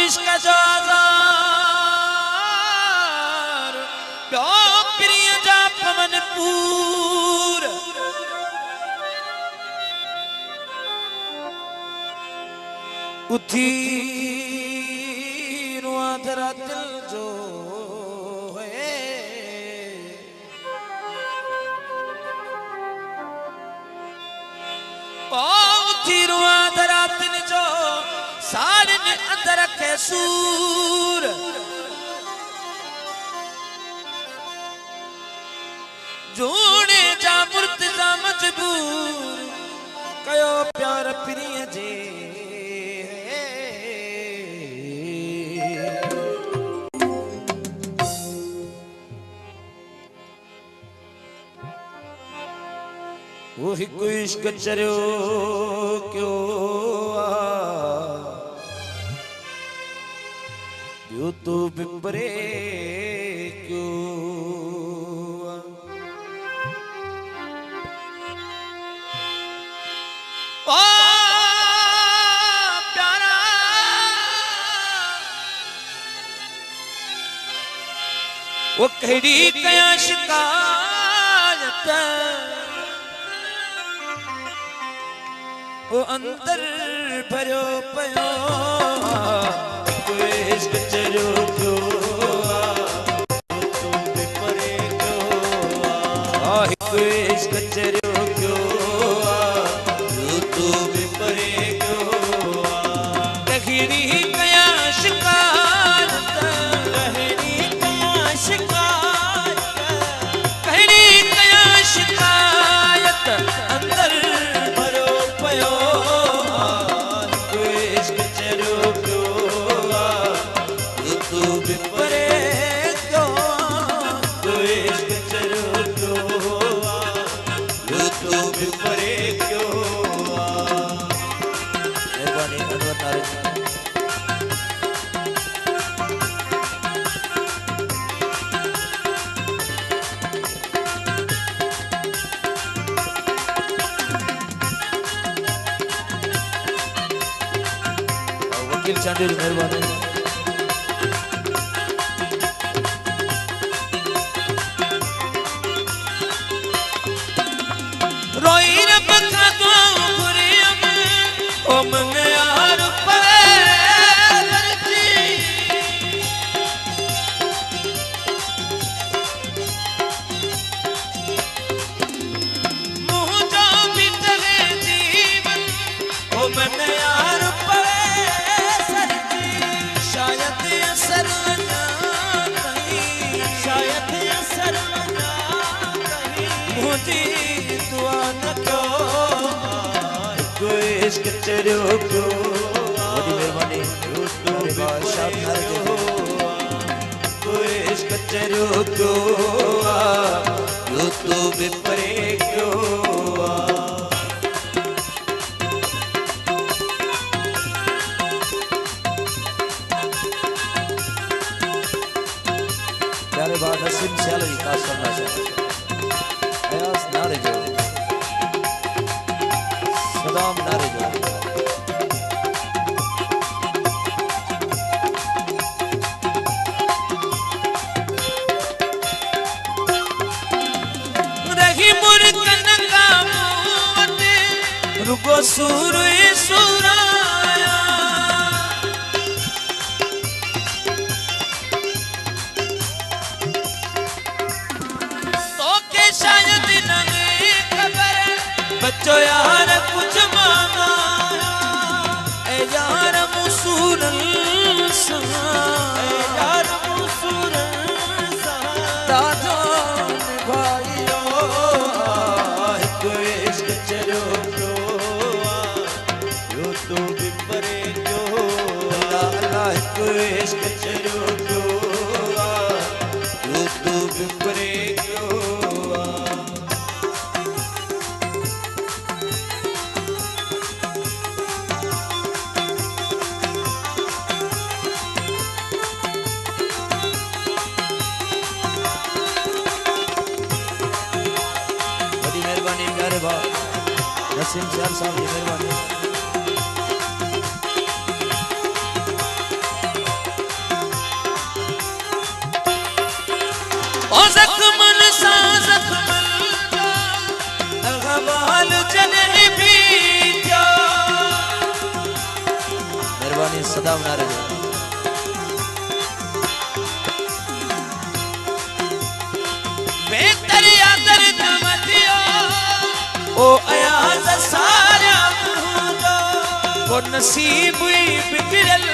इश्क जार प्यो प्रिय जा पवन पूर उठी रुआ धरा दिल जो है उठी रुआ धरा दिल जो सारे ने अंदर रखे सूर जोड़े जा मुर्तजा मजबूर कयो प्यार प्रिय जे वो हिकु इश्क चरियो क्यों यो तो बिपरे क्यों ओ प्यारा वो कड़ी कया शिकायत वो अंदर भरो पयो इश्क चलो क्यों तू बिपरे क्यों इश्क चलो क्यों तू बिपरे क्यों कहरी कया शिकायत कहरी कया शिकायत अंदर भरो पयो इश्क चलो वकील चांदी मेहरबानी रोई रब का तो बुरे ओ मन यार पर मुँह जो भी तले जीवन ओ मन यार पर शायद असर मुझे दुआ न क्यों इश्क चलो क्यों बड़ी मेहरबानी बादशाह इश्क चलो क्यों तू बिपरे क्यों प्यारे बाद नसीम सैलरी खास करना चाहिए अयास नारे जो सदाम नारे जो रही मुर्कन का मुवत रुको सूर सुराया शायद नहीं खबर बच्चों यार कुछ मांगा ए यार मुसूरन यार मुसूरन दादा भाइयों इश्क चलो क्यों तो बिपरे क्यों अल्लाह इश्क चलो क्यों तो बिपरे नसीम साहब की मेहरबानी ओ जख्मन सा जख्मन जा अगवाल जने भी जा। मेहरबानी सदा बना रहे। बेहतर यादर नमतियो ओ अयाज सारा मुझो वो नसीब बिगड़ल